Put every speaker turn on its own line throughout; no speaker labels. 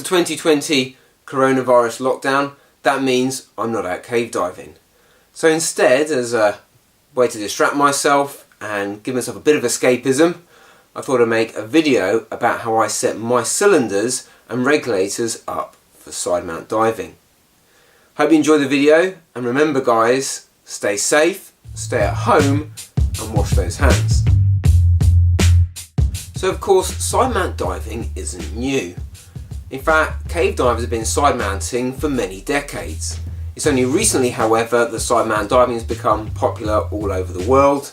After 2020 coronavirus lockdown, that means I'm not out cave diving. So instead, as a way to distract myself and give myself a bit of escapism, I thought I'd make a video about how I set my cylinders and regulators up for side mount diving. Hope you enjoy the video, and remember guys, stay safe, stay at home and wash those hands. So of course, side mount diving isn't new. In fact, cave divers have been side mounting for many decades. It's only recently, however, that side mount diving has become popular all over the world,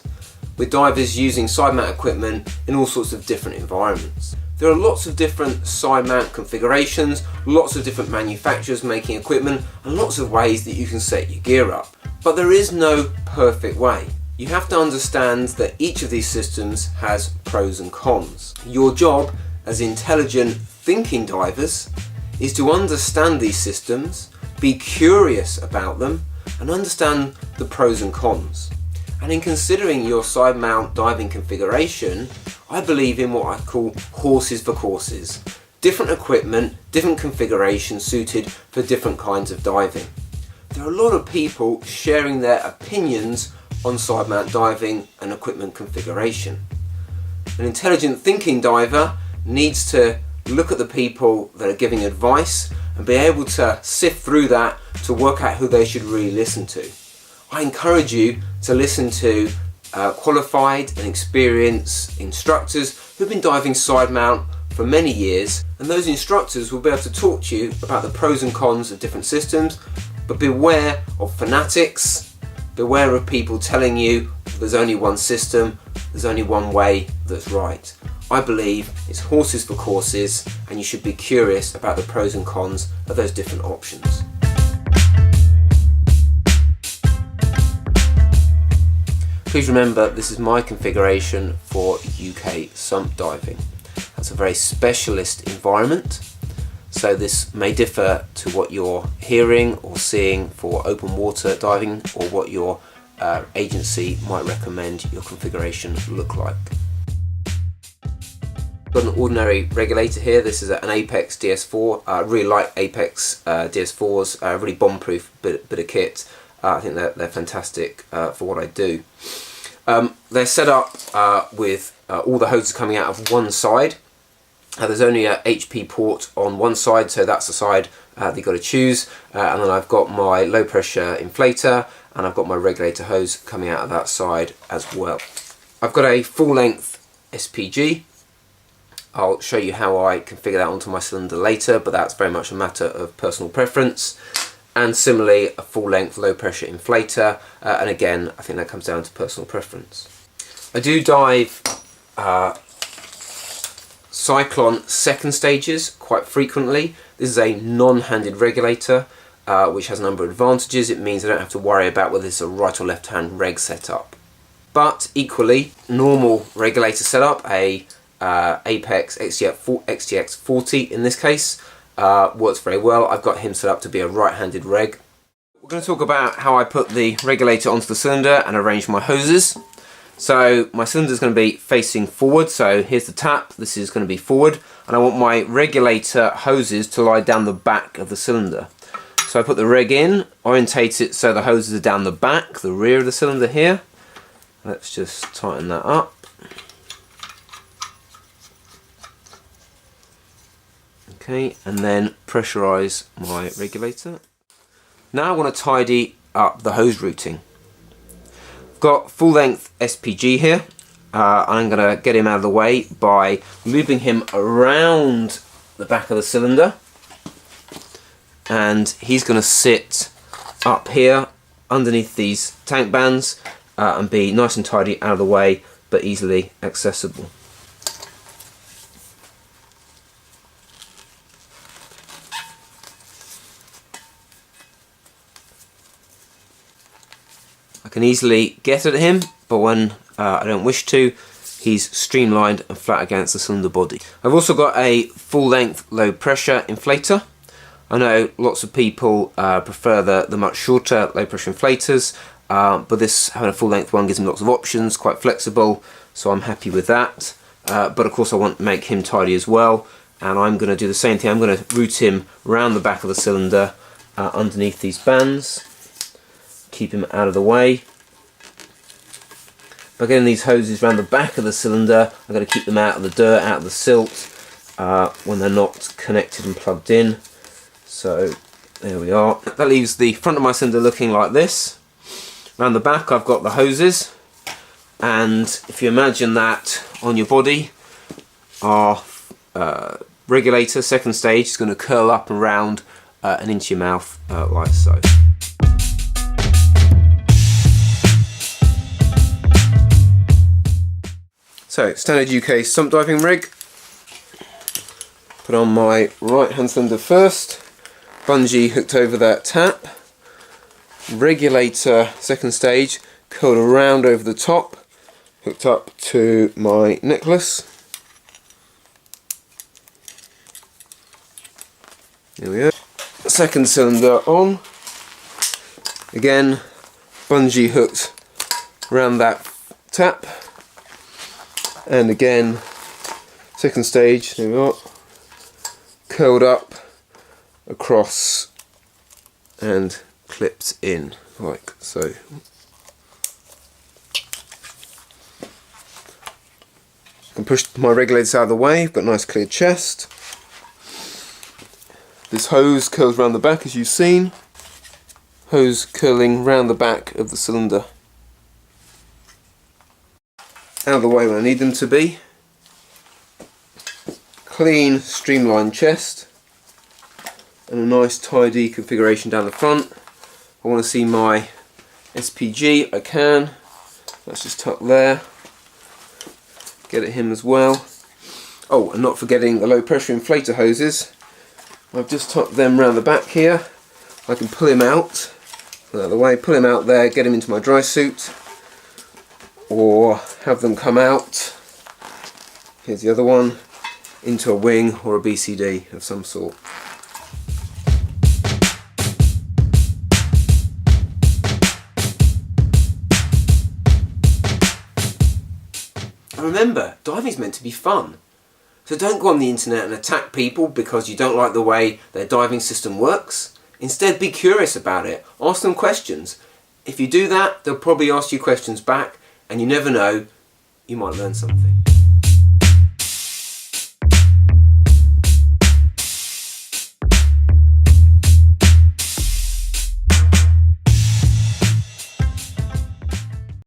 with divers using side mount equipment in all sorts of different environments. There are lots of different side mount configurations, lots of different manufacturers making equipment, and lots of ways that you can set your gear up. But there is no perfect way. You have to understand that each of these systems has pros and cons. Your job as intelligent thinking divers is to understand these systems, be curious about them, and understand the pros and cons. And in considering your side mount diving configuration, I believe in what I call horses for courses. Different equipment, different configurations suited for different kinds of diving. There are a lot of people sharing their opinions on side mount diving and equipment configuration. An intelligent thinking diver needs to look at the people that are giving advice and be able to sift through that to work out who they should really listen to. I encourage you to listen to qualified and experienced instructors who've been diving side mount for many years, and those instructors will be able to talk to you about the pros and cons of different systems, but beware of fanatics, beware of people telling you there's only one system, there's only one way that's right. I believe it's horses for courses, and you should be curious about the pros and cons of those different options. Please remember, this is my configuration for UK sump diving. That's a very specialist environment, so this may differ to what you're hearing or seeing for open water diving, or what your agency might recommend your configuration look like. Got an ordinary regulator here. This is an Apex DS4. I really like Apex DS4s, really bomb-proof bit of kit. I think they're fantastic for what I do. They're set up with all the hoses coming out of one side. There's only a HP port on one side, so that's the side that you've got to choose. And then I've got my low pressure inflator, and I've got my regulator hose coming out of that side as well. I've got a full length SPG. I'll show you how I configure that onto my cylinder later, but that's very much a matter of personal preference. And similarly, a full length low pressure inflator, and again I think that comes down to personal preference. I do dive Cyclone second stages quite frequently. This is a non-handed regulator, which has a number of advantages. It means I don't have to worry about whether it's a right or left hand reg setup. But equally, normal regulator setup, a Apex XTX 40 in this case, works very well. I've got him set up to be a right-handed reg. We're going to talk about how I put the regulator onto the cylinder and arrange my hoses. So my cylinder is going to be facing forward, so here's the tap, this is going to be forward, and I want my regulator hoses to lie down the back of the cylinder. So I put the reg in, orientate it so the hoses are down the back, the rear of the cylinder here. Let's just tighten that up. Okay, and then pressurize my regulator. Now I want to tidy up the hose routing. I've got full length SPG here. I'm going to get him out of the way by looping him around the back of the cylinder, and he's going to sit up here underneath these tank bands and be nice and tidy out of the way, but easily accessible. I can easily get at him, but when I don't wish to, he's streamlined and flat against the cylinder body. I've also got a full length low pressure inflator. I know lots of people prefer the much shorter low pressure inflators, but this, having a full length one, gives me lots of options, quite flexible, so I'm happy with that. But of course I want to make him tidy as well, and I'm going to do the same thing. I'm going to route him around the back of the cylinder underneath these bands, keep him out of the way. By getting these hoses around the back of the cylinder, I've got to keep them out of the dirt, out of the silt, when they're not connected and plugged in. So there we are. That leaves the front of my cylinder looking like this. Around the back I've got the hoses, and if you imagine that on your body, our regulator, second stage, is going to curl up and round and into your mouth like so. So, standard UK sump diving rig. Put on my right hand cylinder first, bungee hooked over that tap, regulator second stage curled around over the top, hooked up to my necklace. There we go. Second cylinder on, again bungee hooked around that tap, and again second stage, there we are, curled up across and clipped in like so. You can push my regulators out of the way, I've got a nice clear chest. This hose curls around the back as you've seen, hose curling round the back of the cylinder. Out of the way when I need them to be. Clean, streamlined chest, and a nice tidy configuration down the front. I want to see my SPG, I can. That's just tucked there. Get at him as well. Oh, and not forgetting the low pressure inflator hoses. I've just tucked them around the back here. I can pull him out of the way, pull him out there, get him into my dry suit, or have them come out. Here's the other one, into a wing or a BCD of some sort. And remember, diving's meant to be fun. So don't go on the internet and attack people because you don't like the way their diving system works. Instead, be curious about it. Ask them questions. If you do that, they'll probably ask you questions back, and you never know, you might learn something.